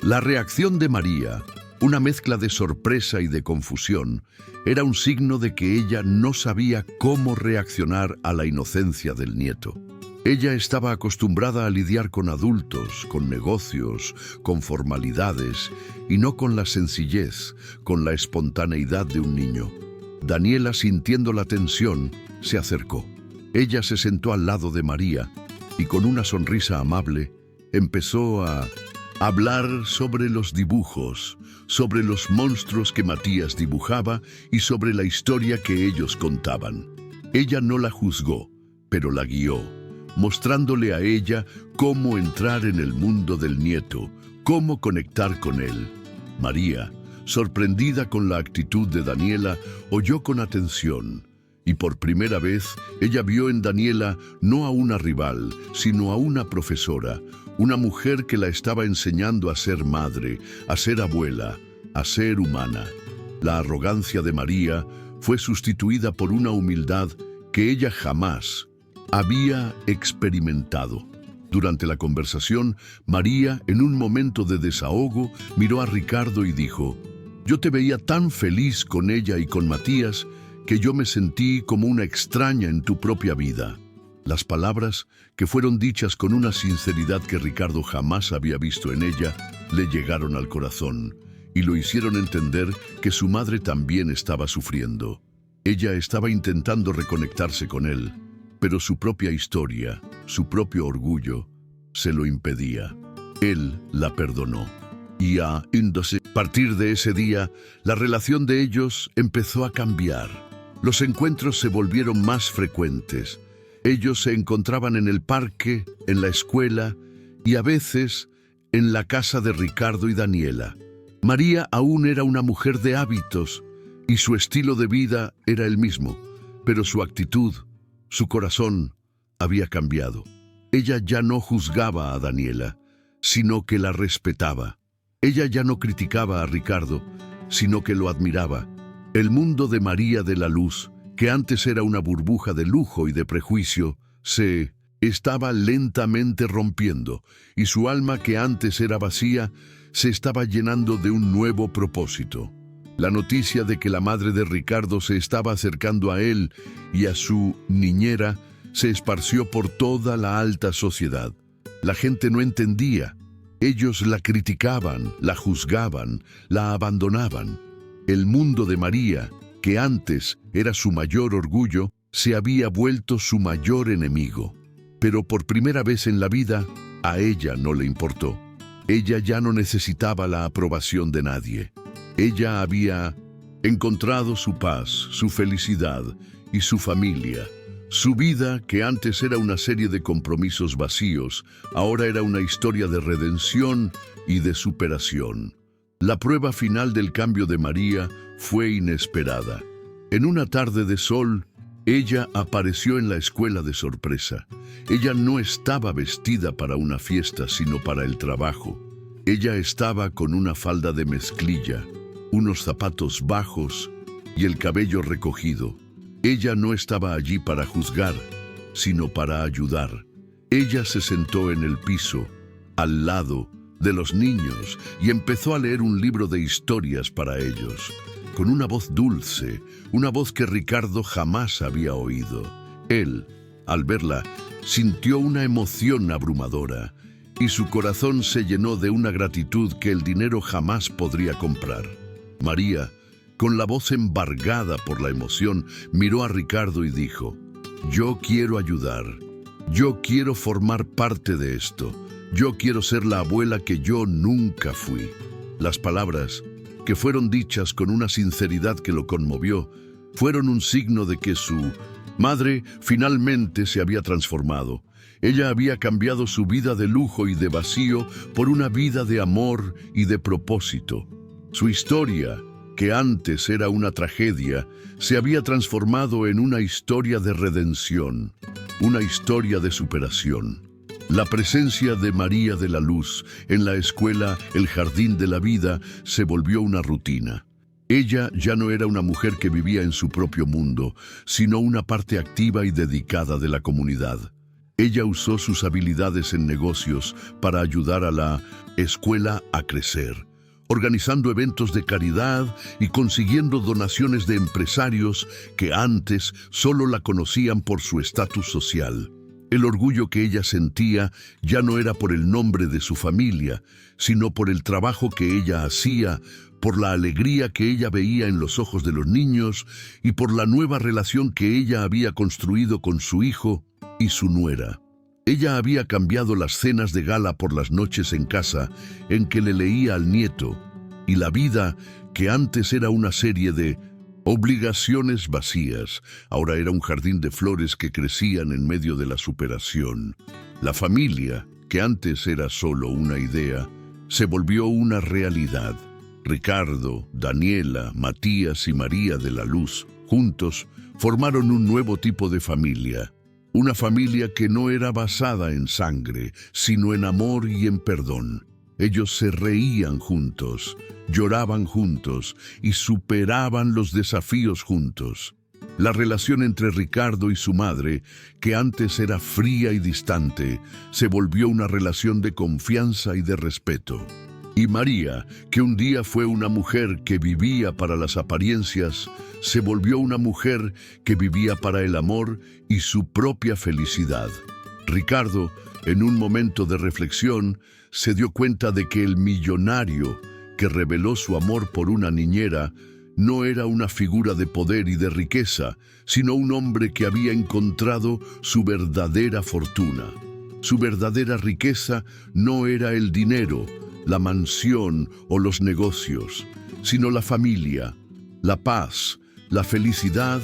La reacción de María, una mezcla de sorpresa y de confusión, era un signo de que ella no sabía cómo reaccionar a la inocencia del nieto. Ella estaba acostumbrada a lidiar con adultos, con negocios, con formalidades, y no con la sencillez, con la espontaneidad de un niño. Daniela, sintiendo la tensión, se acercó. Ella se sentó al lado de María y con una sonrisa amable empezó a hablar sobre los dibujos, sobre los monstruos que Matías dibujaba y sobre la historia que ellos contaban. Ella no la juzgó, pero la guió, mostrándole a ella cómo entrar en el mundo del nieto, cómo conectar con él. María, sorprendida con la actitud de Daniela, oyó con atención. Y por primera vez, ella vio en Daniela no a una rival, sino a una profesora, una mujer que la estaba enseñando a ser madre, a ser abuela, a ser humana. La arrogancia de María fue sustituida por una humildad que ella jamás había experimentado. Durante la conversación, María, en un momento de desahogo, miró a Ricardo y dijo: «Yo te veía tan feliz con ella y con Matías que yo me sentí como una extraña en tu propia vida». Las palabras, que fueron dichas con una sinceridad que Ricardo jamás había visto en ella, le llegaron al corazón y lo hicieron entender que su madre también estaba sufriendo. Ella estaba intentando reconectarse con él, pero su propia historia, su propio orgullo, se lo impedía. Él la perdonó. Y a partir de ese día, la relación de ellos empezó a cambiar. Los encuentros se volvieron más frecuentes. Ellos se encontraban en el parque, en la escuela y a veces en la casa de Ricardo y Daniela. María aún era una mujer de hábitos y su estilo de vida era el mismo, pero su actitud, su corazón, había cambiado. Ella ya no juzgaba a Daniela, sino que la respetaba. Ella ya no criticaba a Ricardo, sino que lo admiraba. El mundo de María de la Luz, que antes era una burbuja de lujo y de prejuicio, se estaba lentamente rompiendo, y su alma, que antes era vacía, se estaba llenando de un nuevo propósito. La noticia de que la madre de Ricardo se estaba acercando a él y a su niñera se esparció por toda la alta sociedad. La gente no entendía. Ellos la criticaban, la juzgaban, la abandonaban. El mundo de María, que antes era su mayor orgullo, se había vuelto su mayor enemigo. Pero por primera vez en la vida, a ella no le importó. Ella ya no necesitaba la aprobación de nadie. Ella había encontrado su paz, su felicidad y su familia. Su vida, que antes era una serie de compromisos vacíos, ahora era una historia de redención y de superación. La prueba final del cambio de María fue inesperada. En una tarde de sol, ella apareció en la escuela de sorpresa. Ella no estaba vestida para una fiesta, sino para el trabajo. Ella estaba con una falda de mezclilla, unos zapatos bajos y el cabello recogido. Ella no estaba allí para juzgar, sino para ayudar. Ella se sentó en el piso, al lado de los niños, y empezó a leer un libro de historias para ellos, con una voz dulce, una voz que Ricardo jamás había oído. Él, al verla, sintió una emoción abrumadora, y su corazón se llenó de una gratitud que el dinero jamás podría comprar. María, con la voz embargada por la emoción, miró a Ricardo y dijo: Yo quiero ayudar. Yo quiero formar parte de esto. Yo quiero ser la abuela que yo nunca fui. Las palabras, que fueron dichas con una sinceridad que lo conmovió, fueron un signo de que su madre finalmente se había transformado. Ella había cambiado su vida de lujo y de vacío por una vida de amor y de propósito. Su historia, que antes era una tragedia, se había transformado en una historia de redención, una historia de superación. La presencia de María de la Luz en la escuela El Jardín de la Vida se volvió una rutina. Ella ya no era una mujer que vivía en su propio mundo, sino una parte activa y dedicada de la comunidad. Ella usó sus habilidades en negocios para ayudar a la escuela a crecer, organizando eventos de caridad y consiguiendo donaciones de empresarios que antes solo la conocían por su estatus social. El orgullo que ella sentía ya no era por el nombre de su familia, sino por el trabajo que ella hacía, por la alegría que ella veía en los ojos de los niños y por la nueva relación que ella había construido con su hijo y su nuera. Ella había cambiado las cenas de gala por las noches en casa en que le leía al nieto, y la vida, que antes era una serie de obligaciones vacías, ahora era un jardín de flores que crecían en medio de la superación. La familia, que antes era solo una idea, se volvió una realidad. Ricardo, Daniela, Matías y María de la Luz, juntos, formaron un nuevo tipo de familia. Una familia que no era basada en sangre, sino en amor y en perdón. Ellos se reían juntos, lloraban juntos y superaban los desafíos juntos. La relación entre Ricardo y su madre, que antes era fría y distante, se volvió una relación de confianza y de respeto. Y María, que un día fue una mujer que vivía para las apariencias, se volvió una mujer que vivía para el amor y su propia felicidad. Ricardo, en un momento de reflexión, se dio cuenta de que el millonario que reveló su amor por una niñera no era una figura de poder y de riqueza, sino un hombre que había encontrado su verdadera fortuna. Su verdadera riqueza no era el dinero, la mansión o los negocios, sino la familia, la paz, la felicidad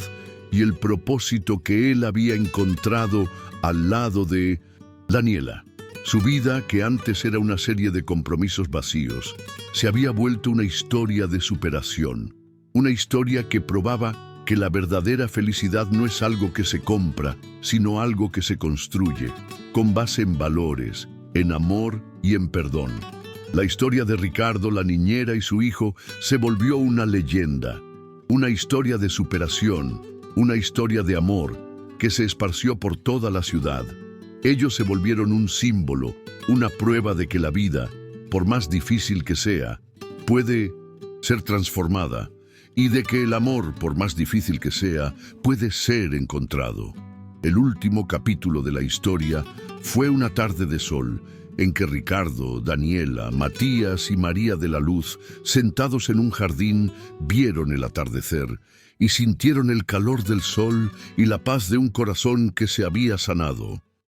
y el propósito que él había encontrado al lado de Daniela. Su vida, que antes era una serie de compromisos vacíos, se había vuelto una historia de superación, una historia que probaba que la verdadera felicidad no es algo que se compra, sino algo que se construye, con base en valores, en amor y en perdón. La historia de Ricardo, la niñera y su hijo se volvió una leyenda, una historia de superación, una historia de amor que se esparció por toda la ciudad. Ellos se volvieron un símbolo, una prueba de que la vida, por más difícil que sea, puede ser transformada y de que el amor, por más difícil que sea, puede ser encontrado. El último capítulo de la historia fue una tarde de sol en que Ricardo, Daniela, Matías y María de la Luz, sentados en un jardín, vieron el atardecer y sintieron el calor del sol y la paz de un corazón que se había sanado.